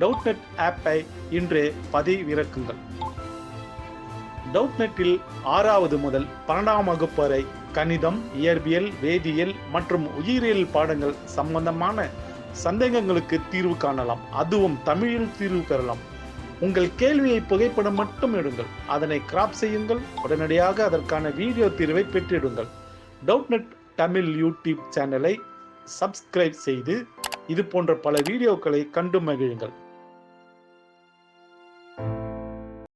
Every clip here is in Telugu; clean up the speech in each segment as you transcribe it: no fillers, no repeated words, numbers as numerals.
டவுட்நெட் ஆப்பை இன்றே பதிவிறக்குங்கள். டவுட்நெட்டில் 6வது முதல் 12ஆம் வகுப்பு வரை கணிதம், இயற்பியல், வேதியியல் மற்றும் உயிரியல் பாடங்கள் சம்பந்தமான சந்தேகங்களுக்கு தீர்வு காணலாம். அதுவும் தமிழில் தீர்வு பெறலாம். உங்கள் கேள்வியை புகைப்படம் மட்டும் எடுங்கள், அதனை கிராப் செய்யுங்கள், உடனடியாக அதற்கான வீடியோ தீர்வை பெற்றிடுங்கள். டவுட்நெட் தமிழ் யூடியூப் சேனலை சப்ஸ்கிரைப் செய்து இது போன்ற பல வீடியோக்களை கண்டு மகிழுங்கள்.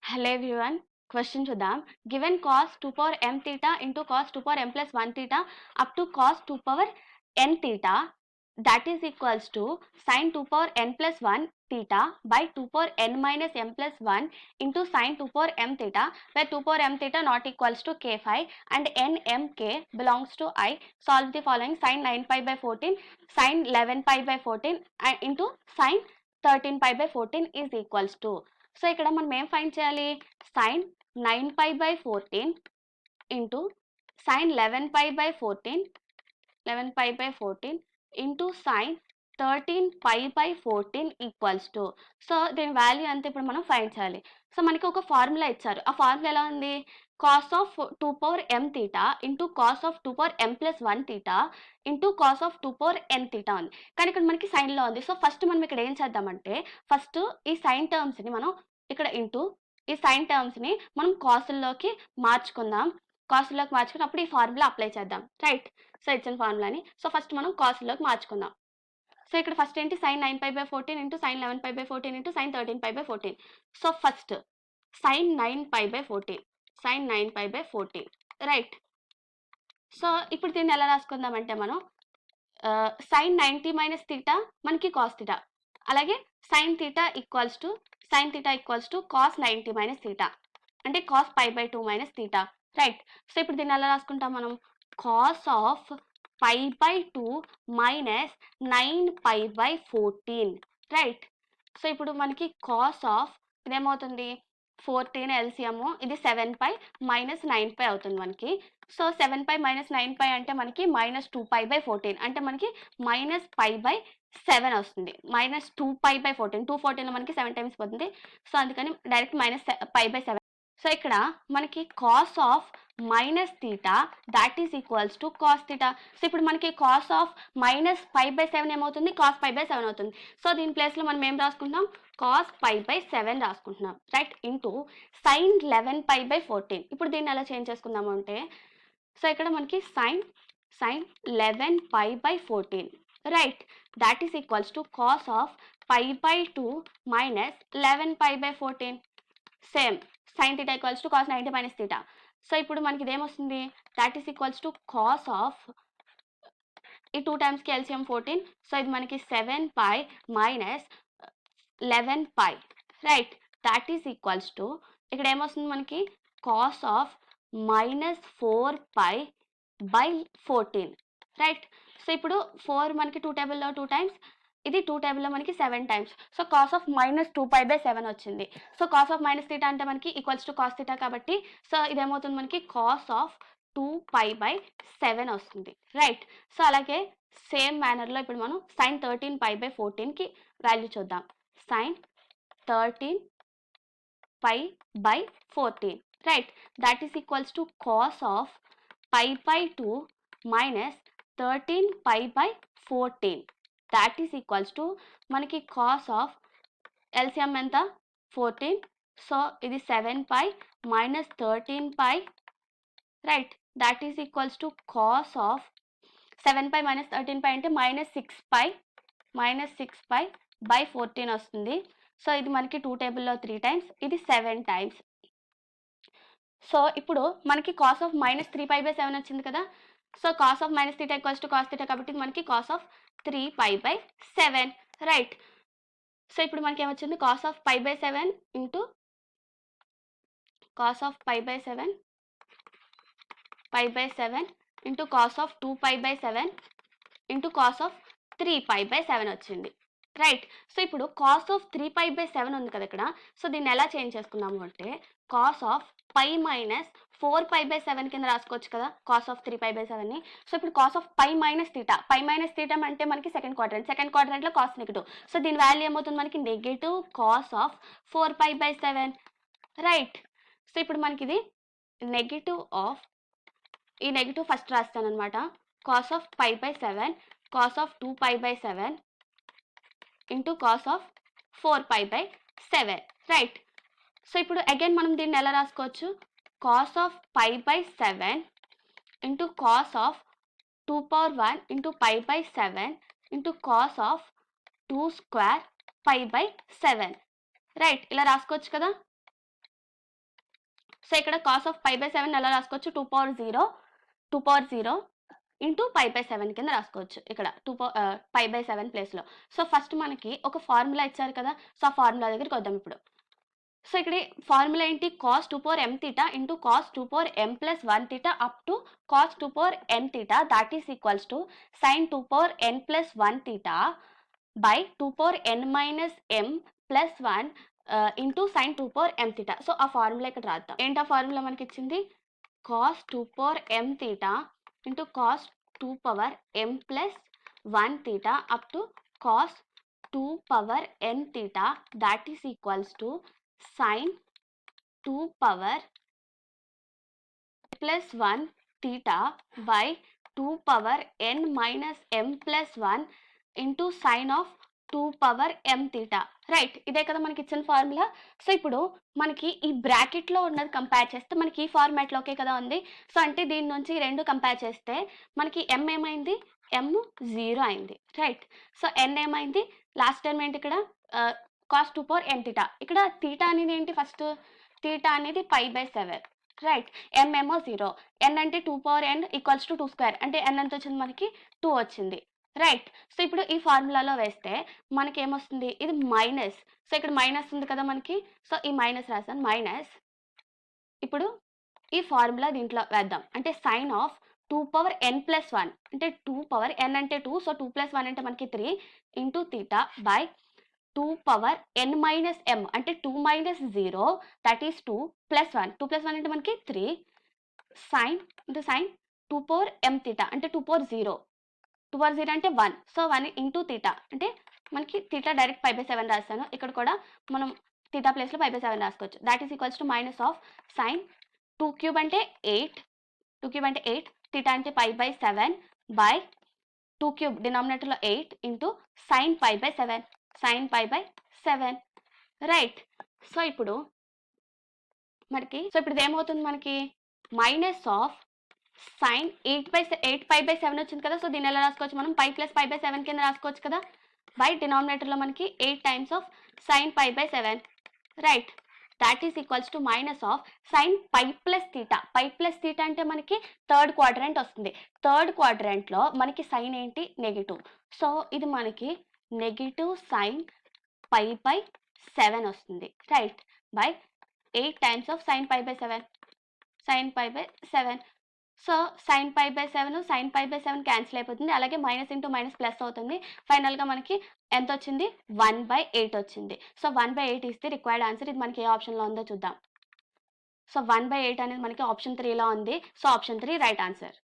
Hello everyone. Question to them. Given cos 2 power m theta into cos 2 power m plus 1 theta up to cos 2 power n theta, that is equals to sin 2 power n plus 1 theta by 2 power n minus m plus 1 into sin 2 power m theta, where 2 power m theta not equals to k phi and n m k belongs to I. Solve the following: sin 9 pi by 14, sin 11 pi by 14 into sin 13 pi by 14 is equals to. So ఇక్కడ మనం ఏం ఫైండ్ చేయాలి? sin 9 pi by 14 into sin 11 pi by 14 into sin 13 pi by 14 equals to. So దీని వాల్యూ అంతా ఇప్పుడు మనం ఫైండ్ చేయాలి. సో మనకి ఒక ఫార్ములా ఇచ్చారు. ఆ ఫార్ములా ఎలా ఉంది? cos of 2 power m theta into cos of 2 power m plus 1 theta into cos of 2 power n theta ఉంది. కానీ ఇక్కడ మనకి సైన్లో ఉంది. సో ఫస్ట్ మనం ఇక్కడ ఏం చేద్దామంటే, ఫస్ట్ ఈ సైన్ టర్మ్స్ని మనం ఇక్కడ ఇంటూ ఈ సైన్ టర్మ్స్ని మనం కాసుల్లోకి మార్చుకుందాం. కాసుల్లోకి మార్చుకున్నప్పుడు ఈ ఫార్ములా అప్లై చేద్దాం. రైట్. సో ఇచ్చిన ఫార్ములాని సో ఫస్ట్ మనం కాసుల్లోకి మార్చుకుందాం. సో ఇక్కడ ఫస్ట్ ఏంటి? sin 9 pi by 14 into sin 11 pi by 14 into sin 13 pi by 14. So first sin 9 pi by 14, sin 9 pi by 14. Right. So ఇప్పుడు దీన్ని ఎలా రాసుకుందామంటే మనం sin 90 మైనస్ థీటా మనకి cos థీటా, అలాగే sin theta equals to cos 90 minus theta అంటే cos pi by 2 minus theta. Right. So ఇప్పుడు దీన్ని ఎలా రాసుకుంటాం మనం? cos of pi by 2 minus 9 pi by 14. Right. So ఇప్పుడు మనకి cos ఆఫ్ ఇదేమవుతుంది? 14 ఎల్సిఎం, ఇది 7 పై మైనస్ 9 పై అవుతుంది మనకి. సో 7 పై మైనస్ 9 పై అంటే మనకి మైనస్ 2 పై బై 14 అంటే మనకి మైనస్ పై బై 7 వస్తుంది. మైనస్ 2 పై బై 14, 214 మనకి 7 టైమ్స్ పోతుంది. సో అందుకని direct minus pi by 7. So ఇక్కడ మనకి cos of minus theta that is equals to cos theta. So ఇప్పుడు మనకి cos of minus pi by 7 ఏమవుతుంది? కాస్ పై బై 7 అవుతుంది. సో దీని ప్లేస్లో మనం ఏం రాసుకుంటాం? కాస్ పై బై 7 రాసుకుంటున్నాం. Right. Into sine 11 pi by 14. ఇప్పుడు దీన్ని ఎలా చేంజ్ చేసుకుందాము అంటే, సో ఇక్కడ మనకి sine 11 pi by 14. Right. That is equals to cos of pi by 2 minus 11 pi by 14. Same sin theta equals to cos 90 minus theta. So ఇప్పుడు మనకి ఇదేమొస్తుంది? That is equals to cos of ఈ 2 టైమ్స్కి ఎల్సిఎం 14. సో ఇది మనకి 7 pi minus 11 pi. Right. That is equals to ఇక్కడ ఏమొస్తుంది మనకి? Cos of minus 4 pi by 14. Right. So ఇప్పుడు 4 మనకి 2 టేబుల్లో 2 టైమ్స్, ఇది 2 టేబుల్లో మనకి 7 times. So cos of minus 2 pi by 7 వచ్చింది. So cos of minus theta అంటే మనకి ఈక్వల్స్ టు కాస్ థీటా కాబట్టి సో ఇదేమవుతుంది మనకి? కాస్ ఆఫ్ 2 పై బై 7 వస్తుంది. రైట్. సో అలాగే సేమ్ మేనర్లో ఇప్పుడు మనం సైన్ 13 పై బై 14కి వాల్యూ చూద్దాం. Sine 13 pi by 14. Right. That is equals to cos of pi by 2 minus 13 pi by 14. That is equals to మనకి కాస్ ఆఫ్ ఎల్సిఎం ఎంత? 14. సో ఇది 7 pi minus 13 pi. Right. That is equals to cos of 7 pi minus 13 pi అంటే మైనస్ 6 పై బై 14 వస్తుంది. సో ఇది మనకి 2 టేబుల్లో 3 టైమ్స్, ఇది 7 టైమ్స్. సో ఇప్పుడు మనకి cos of minus 3 pi by 7 వచ్చింది కదా. So cos of minus theta equals to cos theta కాబట్టి మనకి cos of 3 pi by 7. Right. So ఇప్పుడు మనకి ఏమొచ్చింది? Cos of pi by 7 into cos of pi by 7 into cos of 2 pi by 7 into cos of 3 pi by 7 వచ్చింది. రైట్. సో, ఇప్పుడు కాస్ ఆఫ్ 3π/7 ఉంది కదా ఇక్కడ. సో, దీన్ని ఎలా చేంజ్ చేసుకుందాము అంటే, కాస్ ఆఫ్ పై మైనస్ 4π/7 కింద రాసుకోవచ్చు కదా! కాస్ ఆఫ్ 3π/7ని. సో, ఇప్పుడు cos of pi minus theta. Pi minus theta అంటే మనకి సెకండ్ క్వాడ్రంట్. సెకండ్ క్వాడ్రంట్‌లో కాస్ నెగెటివ్. సో, దీని వాల్యూ ఏమవుతుంది మనకి negative cos of 4π/7 right. So, ఇప్పుడు మనకిది నెగెటివ్ ఆఫ్ ఈ నెగెటివ్ ఫస్ట్ రాస్తాననమాట. Cos of π/7 cos of 2π/7 into cos of 4π/7 right. So, ఇప్పుడు అగైన్ మనం దీన్ని ఎలా రాసుకోవచ్చు? Cos of π/7 into cos of 2 into π/7 into cos of 2² π/7 right. ఇలా రాసుకోవచ్చు కదా! సో, ఇక్కడ కాస్ ఆఫ్ π/7 ఎలా రాసుకోవచ్చు? 2 ఇంటూ π/7 కింద రాసుకోవచ్చు. ఇక్కడ π/7 ప్లేస్‌లో. సో, ఫస్ట్ మనకి ఒక ఫార్ములా ఇచ్చారు కదా! సో, ఆ ఫార్ములా దగ్గరికి వద్దాం ఇప్పుడు. సో, ఇక్కడ ఫార్ములా ఏంటి? cos 2 m θ into cos 2 m + 1 θ up to cos 2 n θ that is equals to sin 2 n + 1 θ by 2 n - m + 1 into sin 2 m θ. So, ఆ ఫార్ములా ఇక్కడ రాద్దాం. ఏంటి ఆ ఫార్ములా మనకి ఇచ్చింది? cos 2 m θ into cos 2 m + 1 θ up to cos 2 n θ that is equals to sin 2 + 1 θ by 2 n - m + 1 into sin of 2 m θ right. ఇదే కదా మనకి ఇచ్చిన ఫార్ములా. సో, ఇప్పుడు మనకి ఈ బ్రాకెట్‌లో ఉన్నది కంపేర్ చేస్తే మనకి ఈ ఫార్మాట్‌లోకే కదా ఉంది. సో, అంటే దీని నుంచి ఈ 2 కంపేర్ చేస్తే మనకి m ఏమైంది? m 0 అయింది రైట్. సో, n ఏమైంది? లాస్ట్ టర్మ్ ఏంటి ఇక్కడ? cos 2 n θ. ఇక్కడ θ అనేది ఏంటి ఫస్ట్? θ అనేది π/7 రైట్. m ఏమో 0. n అంటే 2 ఈక్వల్స్ టు 2² అంటే n ఎంత వచ్చింది మనకి? 2 వచ్చింది రైట్. సో, ఇప్పుడు ఈ ఫార్ములాలో వేస్తే మనకి ఏమొస్తుంది? ఇది మైనస్. సో, ఇక్కడ మైనస్ ఉంది కదా మనకి. సో, ఈ మైనస్ రాసాను మైనస్. ఇప్పుడు ఈ ఫార్ములా దీంట్లో వేద్దాం. అంటే sin ఆఫ్ 2 n + 1 అంటే 2 n అంటే 2 సో, 2 + 1 అంటే మనకి 3 ఇంటూ θ బై 2 n - m అంటే 2 - 0 దట్ ఈస్ 2 + 1. 2 + 1 అంటే మనకి 3 sin ఇంటూ sin 2 m θ అంటే 2 0 అంటే 1. సో, 1 ఇంటూ θ అంటే మనకి θ డైరెక్ట్ π/7 రాస్తాను. ఇక్కడ కూడా మనం θ ప్లేస్‌లో π/7 రాసుకోవచ్చు. That is equals to minus of sin 2³ అంటే 8 2³ అంటే 8 θ అంటే π/7 బై 2³ డినామినేటర్‌లో 8 ఇంటూ sin π/7 రైట్. సో, ఇప్పుడు ఇది ఏమవుతుంది మనకి? మైనస్ ఆఫ్ sin 8π/7 వచ్చింది కదా! సో, దీన్ని ఎలా రాసుకోవచ్చు మనం? π + π/7 కింద రాసుకోవచ్చు కదా! బై డినామినేటర్‌లో మనకి 8 times of sin π/7 right. That is equals to minus of sin π + θ. π + θ అంటే మనకి థర్డ్ క్వాడ్రంట్ వస్తుంది. థర్డ్ క్వాడ్రంట్‌లో మనకి సైన్ ఏంటి? నెగెటివ్. సో, ఇది మనకి నెగెటివ్ sin π/7 వస్తుంది right. By 8 times of sin π/7 so, sin π/7 sin π/7 cancel అయిపోతుంది. అలాగే మైనస్ ఇంటూ మైనస్ ప్లస్ అవుతుంది. ఫైనల్‌గా మనకి ఎంత వచ్చింది? 1/8 వచ్చింది. So, 1/8 is the required answer. ఇది మనకి ఏ ఆప్షన్‌లో ఉందో చూద్దాం. సో, 1/8 అనేది మనకి ఆప్షన్ 3లో ఉంది. So, option 3 right answer.